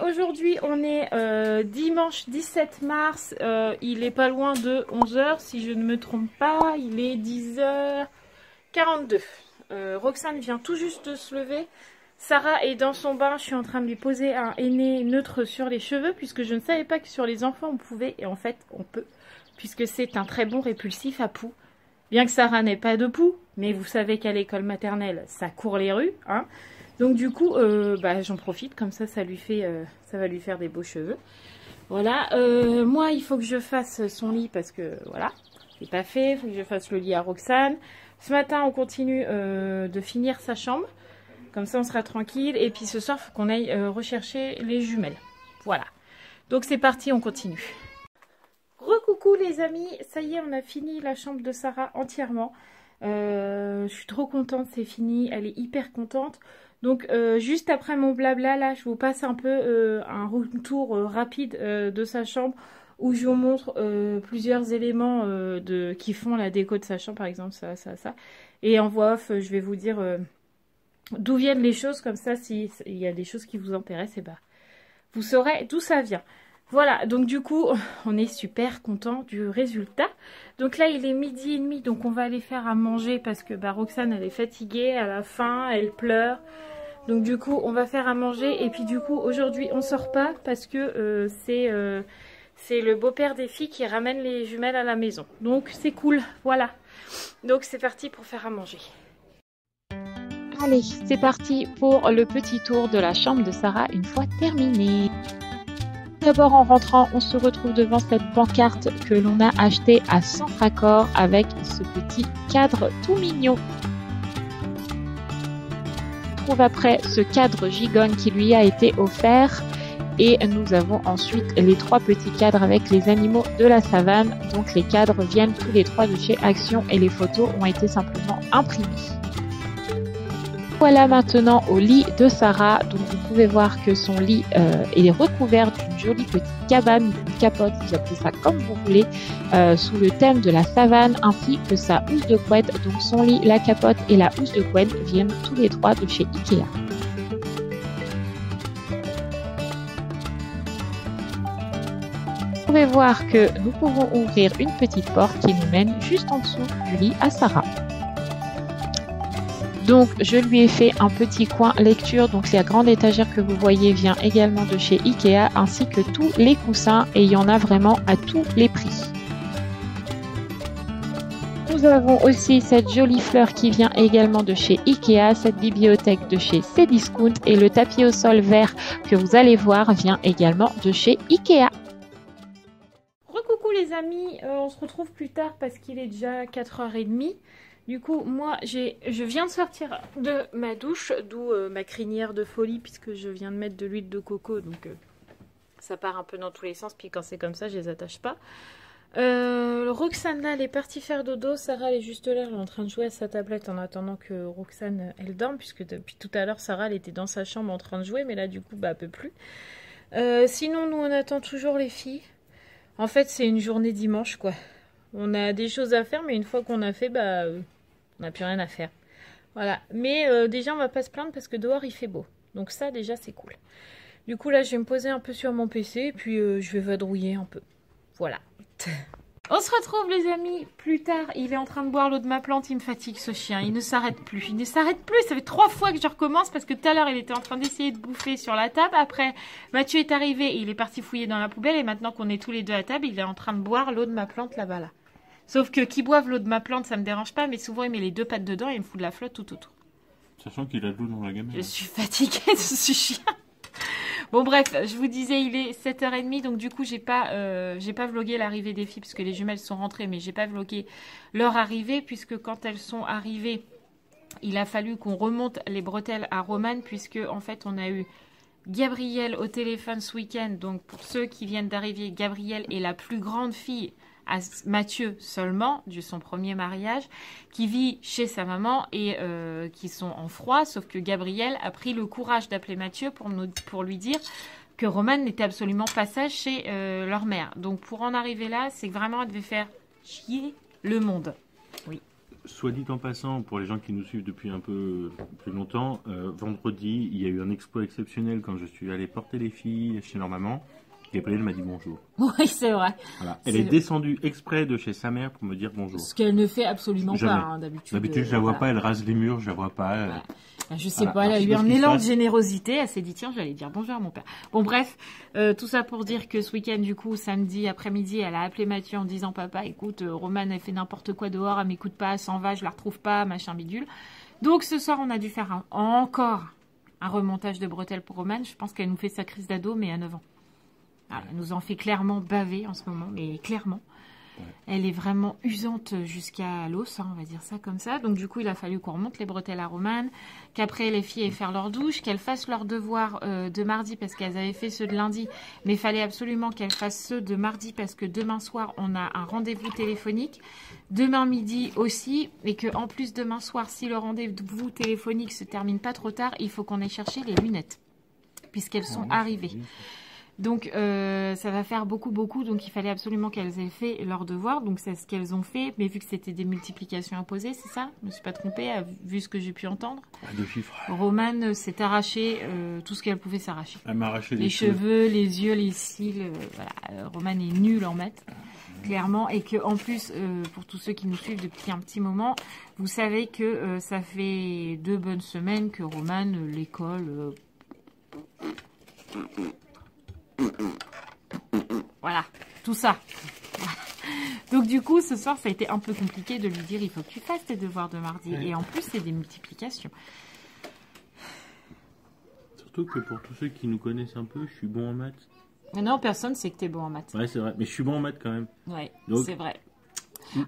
aujourd'hui on est dimanche 17 mars, il est pas loin de 11 h si je ne me trompe pas, il est 10h42. Roxane vient tout juste de se lever, Sarah est dans son bain, je suis en train de lui poser un henné neutre sur les cheveux puisque je ne savais pas que sur les enfants on pouvait, et en fait on peut, puisque c'est un très bon répulsif à poux. Bien que Sarah n'ait pas de poux, mais vous savez qu'à l'école maternelle ça court les rues, hein. Donc du coup, j'en profite, comme ça, ça va lui faire des beaux cheveux. Voilà, moi, il faut que je fasse son lit parce que, voilà, c'est pas fait. Il faut que je fasse le lit à Roxane. Ce matin, on continue de finir sa chambre. Comme ça, on sera tranquille. Et puis ce soir, il faut qu'on aille rechercher les jumelles. Voilà. Donc c'est parti, on continue. Recoucou les amis, ça y est, on a fini la chambre de Sarah entièrement. Je suis trop contente, c'est fini. Elle est hyper contente. Donc juste après mon blabla là, je vous passe un peu un retour rapide de sa chambre où je vous montre plusieurs éléments qui font la déco de sa chambre, par exemple ça. Et en voix off, je vais vous dire d'où viennent les choses, comme ça s'il y a des choses qui vous intéressent, et vous saurez d'où ça vient. Voilà, donc du coup, on est super content du résultat. Donc là, il est 12h30, donc on va aller faire à manger parce que Roxane, elle est fatiguée, elle a faim, elle pleure. Donc du coup, on va faire à manger. Et puis du coup, aujourd'hui, on sort pas parce que c'est le beau-père des filles qui ramène les jumelles à la maison. Donc c'est cool, voilà. Donc c'est parti pour faire à manger. Allez, c'est parti pour le petit tour de la chambre de Sarah une fois terminé. D'abord, en rentrant, on se retrouve devant cette pancarte que l'on a achetée à Centracor avec ce petit cadre tout mignon. On trouve après ce cadre gigogne qui lui a été offert. Et nous avons ensuite les 3 petits cadres avec les animaux de la savane. Donc les cadres viennent tous les 3 de chez Action et les photos ont été simplement imprimées. Voilà maintenant au lit de Sarah. Donc vous pouvez voir que son lit est recouvert d'une jolie petite cabane, d'une capote, vous appelez ça comme vous voulez, sous le thème de la savane, ainsi que sa housse de couette. Donc son lit, la capote et la housse de couette viennent tous les 3 de chez Ikea. Vous pouvez voir que nous pouvons ouvrir une petite porte qui nous mène juste en dessous du lit à Sarah. Donc je lui ai fait un petit coin lecture, donc la grande étagère que vous voyez vient également de chez Ikea, ainsi que tous les coussins, et il y en a vraiment à tous les prix. Nous avons aussi cette jolie fleur qui vient également de chez Ikea, cette bibliothèque de chez Cdiscount, et le tapis au sol vert que vous allez voir vient également de chez Ikea. Recoucou les amis, on se retrouve plus tard parce qu'il est déjà 4h30. Du coup, moi, je viens de sortir de ma douche, d'où ma crinière de folie, puisque je viens de mettre de l'huile de coco, donc ça part un peu dans tous les sens, puis quand c'est comme ça, je les attache pas. Roxane, là, elle est partie faire dodo, Sarah, elle est juste là, elle est en train de jouer à sa tablette en attendant que Roxane, elle dorme, puisque depuis tout à l'heure, Sarah, elle était dans sa chambre en train de jouer, mais là, du coup, elle peut plus. Sinon, nous, on attend toujours les filles. En fait, c'est une journée dimanche, quoi. On a des choses à faire, mais une fois qu'on a fait, on n'a plus rien à faire. Voilà. Mais déjà, on va pas se plaindre parce que dehors, il fait beau. Donc ça, déjà, c'est cool. Du coup, là, je vais me poser un peu sur mon PC et puis je vais vadrouiller un peu. Voilà. On se retrouve, les amis, plus tard. Il est en train de boire l'eau de ma plante. Il me fatigue, ce chien. Il ne s'arrête plus. Il ne s'arrête plus. Ça fait 3 fois que je recommence parce que tout à l'heure, il était en train d'essayer de bouffer sur la table. Après, Mathieu est arrivé et il est parti fouiller dans la poubelle. Et maintenant qu'on est tous les deux à table, il est en train de boire l'eau de ma plante là-bas, là. Sauf que qui boive l'eau de ma plante, ça me dérange pas. Mais souvent, il met les 2 pattes dedans et il me fout de la flotte tout autour. Sachant qu'il a de l'eau dans la gamelle. Je suis fatiguée de ce chien. Bon bref, je vous disais, il est 7h30, donc du coup j'ai pas vlogué l'arrivée des filles, parce que les jumelles sont rentrées, mais j'ai pas vlogué leur arrivée, puisque quand elles sont arrivées, il a fallu qu'on remonte les bretelles à Romane, puisque en fait on a eu Gabrielle au téléphone ce week-end. Donc pour ceux qui viennent d'arriver, Gabrielle est la plus grande fille à Mathieu seulement, de son premier mariage, qui vit chez sa maman et qui sont en froid, sauf que Gabrielle a pris le courage d'appeler Mathieu pour lui dire que Romane n'était absolument pas sage chez leur mère. Donc pour en arriver là, c'est que vraiment elle devait faire chier le monde. Oui. soit dit en passant, pour les gens qui nous suivent depuis un peu plus longtemps, vendredi, il y a eu un exploit exceptionnel quand je suis allé porter les filles chez leur maman. Gabrielle m'a dit bonjour. Oui, c'est vrai. Voilà. Elle est descendue exprès de chez sa mère pour me dire bonjour. Ce qu'elle ne fait absolument Jamais. pas, hein, d'habitude. D'habitude, je la vois pas, elle rase les murs, je la vois pas. Voilà. Je sais pas, elle a eu un élan de générosité, elle s'est dit tiens, j'allais dire bonjour à mon père. Bon bref, tout ça pour dire que ce week-end, du coup, samedi après-midi, elle a appelé Mathieu en disant papa, écoute, Romane, elle fait n'importe quoi dehors, elle m'écoute pas, elle s'en va, je la retrouve pas, machin bidule. Donc ce soir, on a dû faire encore un remontage de bretelles pour Romane. Je pense qu'elle nous fait sa crise d'ado, mais à 9 ans. Alors, elle nous en fait clairement baver en ce moment, mais clairement. Ouais. Elle est vraiment usante jusqu'à l'os, hein, on va dire ça comme ça. Donc du coup, il a fallu qu'on remonte les bretelles à Romane, qu'après les filles aient faire leur douche, qu'elles fassent leurs devoirs de mardi parce qu'elles avaient fait ceux de lundi, mais il fallait absolument qu'elles fassent ceux de mardi parce que demain soir, on a un rendez-vous téléphonique. Demain midi aussi, et que en plus demain soir, si le rendez-vous téléphonique se termine pas trop tard, il faut qu'on aille chercher les lunettes, puisqu'elles sont arrivées. Donc, ça va faire beaucoup. Donc, il fallait absolument qu'elles aient fait leur devoir. Donc, c'est ce qu'elles ont fait. Mais vu que c'était des multiplications imposées, c'est ça? Je ne me suis pas trompée, vu ce que j'ai pu entendre. Deux chiffres. Romane s'est arraché tout ce qu'elle pouvait s'arracher. Elle m'a arraché les cheveux, les yeux, les cils. Voilà. Romane est nulle en maths, clairement. Et que en plus, pour tous ceux qui nous suivent depuis un petit moment, vous savez que ça fait 2 bonnes semaines que Romane, l'école... Voilà, tout ça. Donc du coup, ce soir, ça a été un peu compliqué de lui dire il faut que tu fasses tes devoirs de mardi. Et en plus, c'est des multiplications. Surtout que pour tous ceux qui nous connaissent un peu, je suis bon en maths. Mais non, personne sait que tu es bon en maths. Ouais, c'est vrai. Mais je suis bon en maths quand même. Ouais, c'est vrai.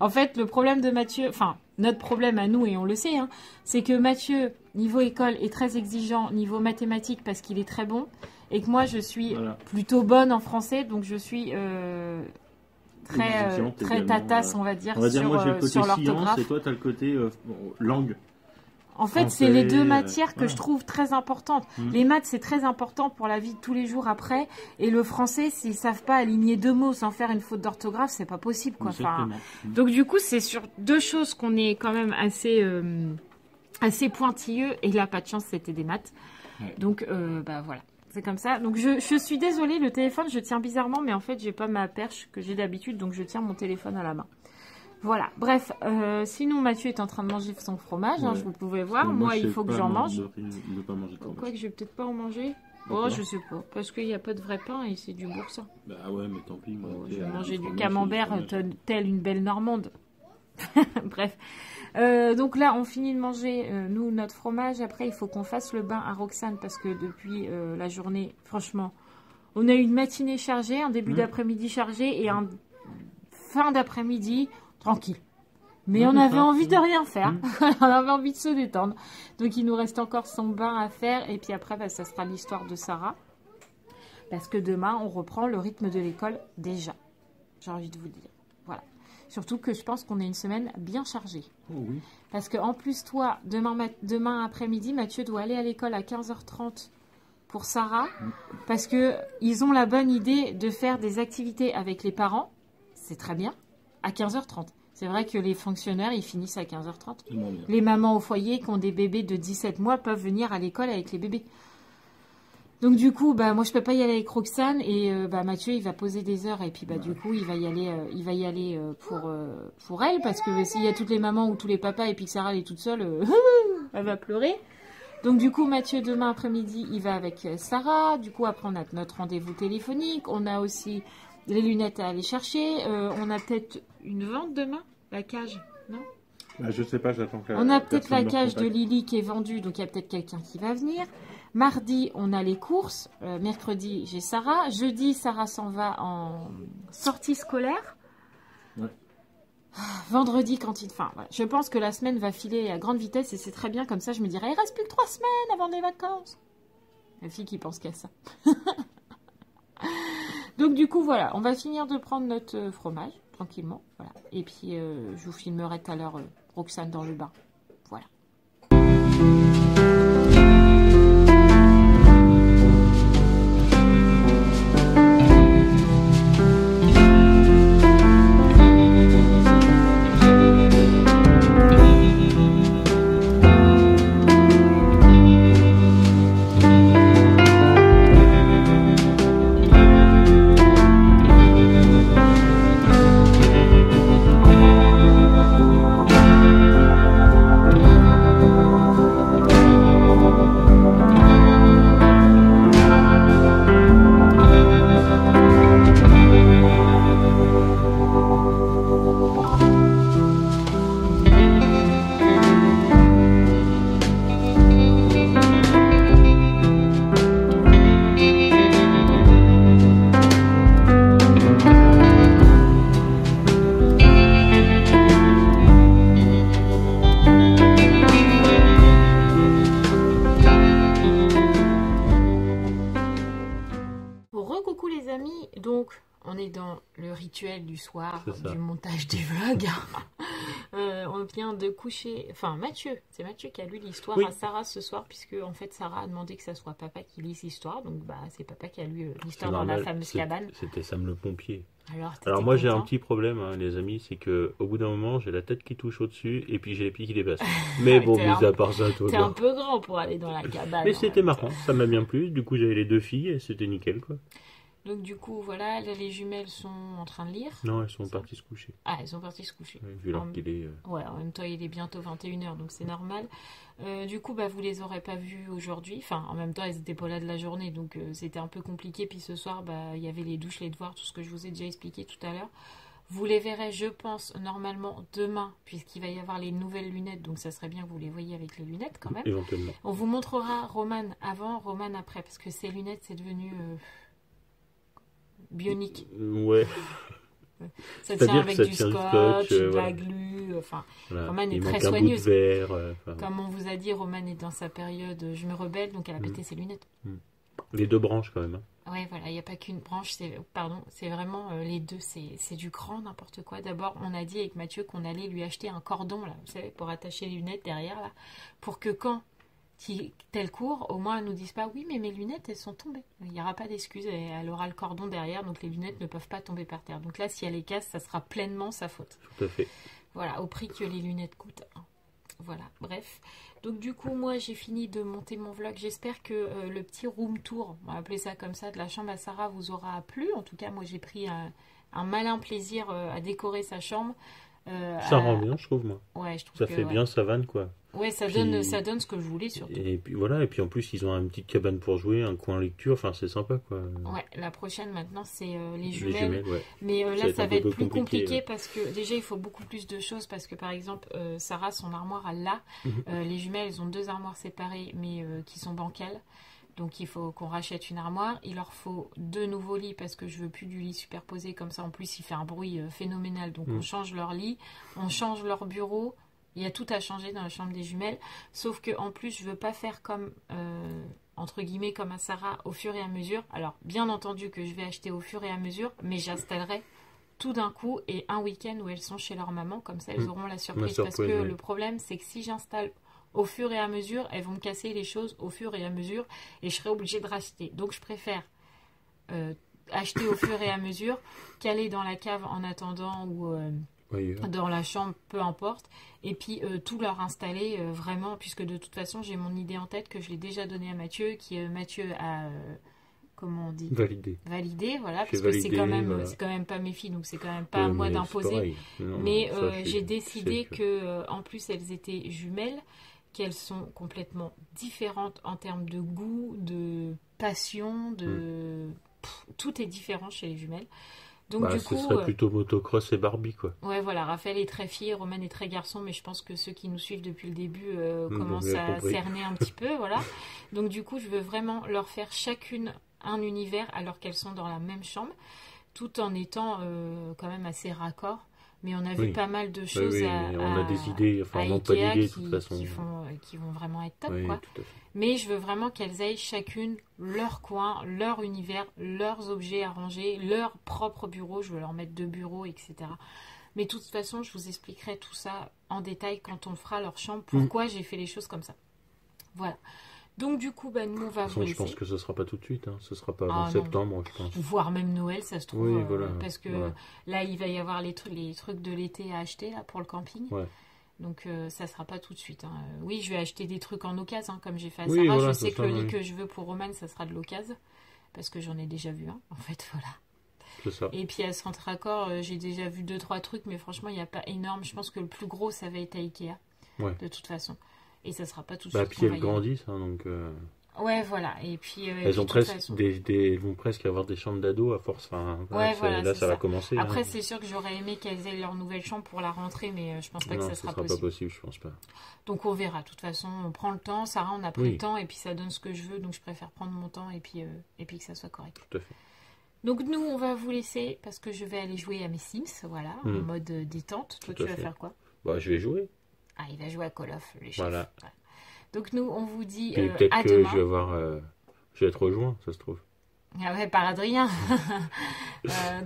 En fait, le problème de Mathieu, enfin, notre problème à nous, et on le sait, hein, c'est que Mathieu, niveau école, est très exigeant, niveau mathématiques, parce qu'il est très bon. Et que moi, je suis plutôt bonne en français, donc je suis très tatasse, on va dire, sur l'orthographe. Et toi, tu as le côté langue. En fait, c'est les deux matières que je trouve très importantes. Les maths, c'est très important pour la vie de tous les jours après. Et le français, s'ils savent pas aligner 2 mots sans faire une faute d'orthographe, c'est pas possible, quoi. Enfin, donc du coup, c'est sur 2 choses qu'on est quand même assez pointilleux. Et là, pas de chance, c'était des maths. Ouais. Donc, voilà. C'est comme ça. Donc, je suis désolée, le téléphone, je tiens bizarrement, mais en fait, j'ai pas ma perche que j'ai d'habitude, donc je tiens mon téléphone à la main. Voilà. Bref, sinon, Mathieu est en train de manger son fromage, ouais. Hein, vous pouvez voir. Moi, il faut que j'en mange. Quoi que je vais peut-être pas en manger. Oh, je sais pas. Parce qu'il n'y a pas de vrai pain et c'est du boursin. Bah ouais, mais tant pis. Moi, je vais manger du camembert tel une belle Normande. Bref. Donc là, on finit de manger, nous, notre fromage. Après, il faut qu'on fasse le bain à Roxane parce que depuis la journée, franchement, on a eu une matinée chargée, un début d'après-midi chargé et un fin d'après-midi tranquille. Mais on avait envie de rien faire. On avait envie de se détendre. Donc, il nous reste encore son bain à faire. Et puis après, ça sera l'histoire de Sarah. Parce que demain, on reprend le rythme de l'école déjà. J'ai envie de vous dire. Voilà. Surtout que je pense qu'on est une semaine bien chargée. Oh oui. Parce qu'en plus, toi, demain après-midi, Mathieu doit aller à l'école à 15h30 pour Sarah. Parce qu'ils ont la bonne idée de faire des activités avec les parents. C'est très bien. À 15h30. C'est vrai que les fonctionnaires, ils finissent à 15h30. Les mamans au foyer qui ont des bébés de 17 mois peuvent venir à l'école avec les bébés. Donc du coup, moi je peux pas y aller avec Roxane et Mathieu il va poser des heures et puis du coup il va y aller pour elle parce que s'il y a toutes les mamans ou tous les papas et puis que Sarah elle est toute seule, elle va pleurer. Donc du coup Mathieu demain après-midi il va avec Sarah. Du coup après on a notre rendez-vous téléphonique, on a aussi les lunettes à aller chercher. On a peut-être une vente demain, la cage, non? Je sais pas, j'attends que. On a peut-être la cage de Lily qui est vendue, donc il y a peut-être quelqu'un qui va venir. Mardi, on a les courses. Mercredi, j'ai Sarah. Jeudi, Sarah s'en va en sortie scolaire. Ouais. Vendredi, cantine. Enfin, voilà. Je pense que la semaine va filer à grande vitesse et c'est très bien. Comme ça, je me dirais, il reste plus que 3 semaines avant les vacances. La fille qui pense qu'à ça. Donc, du coup, voilà. On va finir de prendre notre fromage, tranquillement. Voilà. Et puis, je vous filmerai tout à l'heure Roxane dans le bain. Voilà. Recoucou les amis, donc on est dans le rituel du soir, C'est ça. du montage du vlog. On vient de coucher, enfin Mathieu, c'est Mathieu qui a lu l'histoire Oui. à Sarah ce soir, puisque en fait Sarah a demandé que ça soit papa qui lise l'histoire, donc bah c'est papa qui a lu l'histoire C'est dans la normal, fameuse c'est- cabane. C'était Sam le pompier. Alors, t'étais Alors moi j'ai un content petit problème, hein, les amis, c'est que au bout d'un moment j'ai la tête qui touche au-dessus et puis j'ai les pieds qui dépassent. Mais bon, T'es mis un- à part ça, tout va T'es un bien. peu grand pour aller dans la cabane. Mais en c'était même temps. marrant, ça m'a bien plu. Du coup j'avais les 2 filles et c'était nickel quoi. Donc du coup, voilà, là, les jumelles sont en train de lire. Non, elles sont parties se coucher. Ah, elles sont parties se coucher. Ouais, vu l'heure En- qu'il est. Ouais, en même temps, il est bientôt 21h, donc c'est normal. Du coup, bah, vous les aurez pas vues aujourd'hui. Enfin, en même temps, elles étaient pas là de la journée, donc c'était un peu compliqué. Puis ce soir, bah, il y avait les douches, les devoirs, tout ce que je vous ai déjà expliqué tout à l'heure. Vous les verrez, je pense, normalement demain, puisqu'il va y avoir les nouvelles lunettes, donc ça serait bien que vous les voyiez avec les lunettes quand même. Éventuellement. On vous montrera Roman avant, Roman après, parce que ces lunettes, c'est devenu bionique. Ouais, Ça C'est-à-dire tient que avec ça du tient du scotch, scotch, de la voilà. glu, enfin... voilà. Roman est Il très manque un bout de soigneuse. verre. Comme on vous a dit, Roman est dans sa période je me rebelle, donc elle a pété ses lunettes. Les 2 branches quand même. Hein. Ouais, voilà, il n'y a pas qu'une branche, c'est vraiment les deux, c'est du grand n'importe quoi. D'abord, on a dit avec Mathieu qu'on allait lui acheter un cordon, là, vous savez, pour attacher les lunettes derrière, là, pour que quand tel court, au moins elle nous dise pas, oui, mais mes lunettes, elles sont tombées. Il n'y aura pas d'excuse, elle aura le cordon derrière, donc les lunettes ne peuvent pas tomber par terre. Donc là, si elle les casse, ça sera pleinement sa faute. Tout à fait. Voilà, au prix que les lunettes coûtent. Voilà, bref. Donc du coup, moi, j'ai fini de monter mon vlog. J'espère que le petit room tour, on va appeler ça comme ça, de la chambre à Sarah vous aura plu. En tout cas, moi, j'ai pris un malin plaisir à décorer sa chambre. Ça rend bien, je trouve, moi. Ouais, je trouve Ça que, fait ouais. bien savane, quoi. Ouais, ça Puis- donne ce que je voulais surtout. Et puis voilà, et puis en plus, ils ont une petite cabane pour jouer, un coin lecture, enfin, c'est sympa, quoi. Ouais, la prochaine maintenant, c'est les Les jumelles. jumelles, ouais. Mais Ça là, va être ça un va peu être plus compliqué, compliqué ouais. parce que déjà, il faut beaucoup plus de choses. Parce que par exemple, Sarah, son armoire, elle l'a. Les jumelles, elles ont 2 armoires séparées, mais qui sont bancales. Donc il faut qu'on rachète une armoire. Il leur faut 2 nouveaux lits parce que je veux plus du lit superposé comme ça. En plus, il fait un bruit phénoménal. Donc on change leur lit, on change leur bureau. Il y a tout à changer dans la chambre des jumelles. Sauf que en plus, je veux pas faire comme entre guillemets comme à Sarah au fur et à mesure. Alors bien entendu que je vais acheter au fur et à mesure, mais j'installerai tout d'un coup et un week-end où elles sont chez leur maman. Comme ça, elles auront la surprise. Parce que ouais. le problème, c'est que si j'installe au fur et à mesure, elles vont me casser les choses au fur et à mesure et je serai obligée de racheter. Donc je préfère acheter au fur et à mesure qu'aller dans la cave en attendant ou Oui, dans la chambre, peu importe, et puis tout leur installer vraiment, puisque de toute façon j'ai mon idée en tête que je l'ai déjà donnée à Mathieu, qui Mathieu a comment on dit validé. voilà, J'ai parce que validé, c'est voilà. quand même pas mes filles, donc c'est quand même pas à Ouais, moi mais c'est d'imposer. pareil. Non, Mais ça, c'est- j'ai décidé c'est- que, en plus, elles étaient jumelles, qu'elles sont complètement différentes en termes de goût, de passion, tout est différent chez les jumelles. Donc Bah, du ce coup, serait plutôt motocross et Barbie, quoi. ouais, voilà, Raphaël est très fille, Roman est très garçon, mais je pense que ceux qui nous suivent depuis le début commencent bien à compris. cerner un petit peu, voilà. Donc du coup, je veux vraiment leur faire chacune un univers alors qu'elles sont dans la même chambre, tout en étant quand même assez raccord. Mais on a vu Oui. pas mal de Oui, choses oui, à, mais on a des idées, enfin, à on n'a pas Ikea d'idées, de toute façon. qui vont vraiment être top, Oui, quoi. tout à fait. Mais je veux vraiment qu'elles aient chacune leur coin, leur univers, leurs objets à ranger, leur propre bureau. Je veux leur mettre 2 bureaux, etc. Mais de toute façon, je vous expliquerai tout ça en détail quand on fera leur chambre, pourquoi j'ai fait les choses comme ça. Voilà. Donc du coup, bah, nous, on va De toute vous façon, je pense laisser. que ce sera pas tout de suite, hein. Ce sera pas Ah, avant non. septembre, je pense. Voire même Noël, ça se trouve. Oui, voilà. Parce que Voilà. là, il va y avoir les trucs de l'été à acheter là, pour le camping. Ouais. Donc ça sera pas tout de suite. Hein. Oui, je vais acheter des trucs en occasion, hein, comme j'ai fait à Oui, Sarah. voilà, Je sais c'est que ça, le lit oui. que je veux pour Roman, ça sera de l'occasion. Parce que j'en ai déjà vu un, en fait, voilà. C'est ça. Et puis à Centre Accord, j'ai déjà vu 2-3 trucs, mais franchement, il n'y a pas énorme. Je pense que le plus gros, ça va être à Ikea, Ouais. de toute façon. Et ça sera pas tout de Bah, suite. puis qu'on elles va y aller. grandissent, hein, donc Ouais, voilà. Et puis, elles ont de toute presque façon. elles vont presque avoir des chambres d'ado à force. Enfin, Ouais, voilà, là, c'est ça va ça. commencer. Après, hein. c'est sûr que j'aurais aimé qu'elles aient leur nouvelle chambre pour la rentrée, mais je pense pas Non, que ça ce sera sera pas possible. possible, je pense pas. Donc on verra. De toute façon, on prend le temps. Sarah, on a pris Oui. le temps et puis ça donne ce que je veux. Donc je préfère prendre mon temps et puis que ça soit correct. Tout à fait. Donc nous, on va vous laisser parce que je vais aller jouer à mes Sims, voilà, en mode détente. Toi, Tout tu à vas fait. faire quoi? Bah, je vais jouer. Ah, il va jouer à Call of, le chef. Voilà. Ouais. Donc nous, on vous dit Puis peut-être à que demain. je vais avoir, je vais être rejoint, ça se trouve. Ah ouais, par Adrien.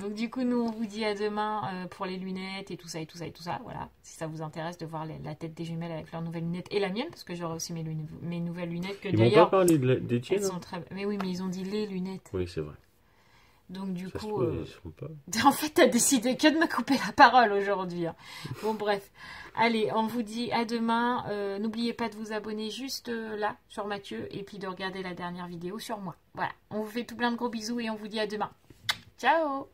Donc du coup, nous, on vous dit à demain pour les lunettes et tout ça, et tout ça, et tout ça. Voilà, si ça vous intéresse de voir la tête des jumelles avec leurs nouvelles lunettes et la mienne, parce que j'aurai aussi mes nouvelles lunettes que Ils m'ont pas d'ailleurs... parlé des tiennes. Elles sont très... Mais oui, mais ils ont dit les lunettes. Oui, c'est vrai. Donc du Ça se coup... trouve, ils sont pas... En fait, t'as décidé que de me couper la parole aujourd'hui. Hein. Bon, bref. Allez, on vous dit à demain. N'oubliez pas de vous abonner juste là, sur Mathieu, et puis de regarder la dernière vidéo sur moi. Voilà. On vous fait tout plein de gros bisous et on vous dit à demain. Ciao!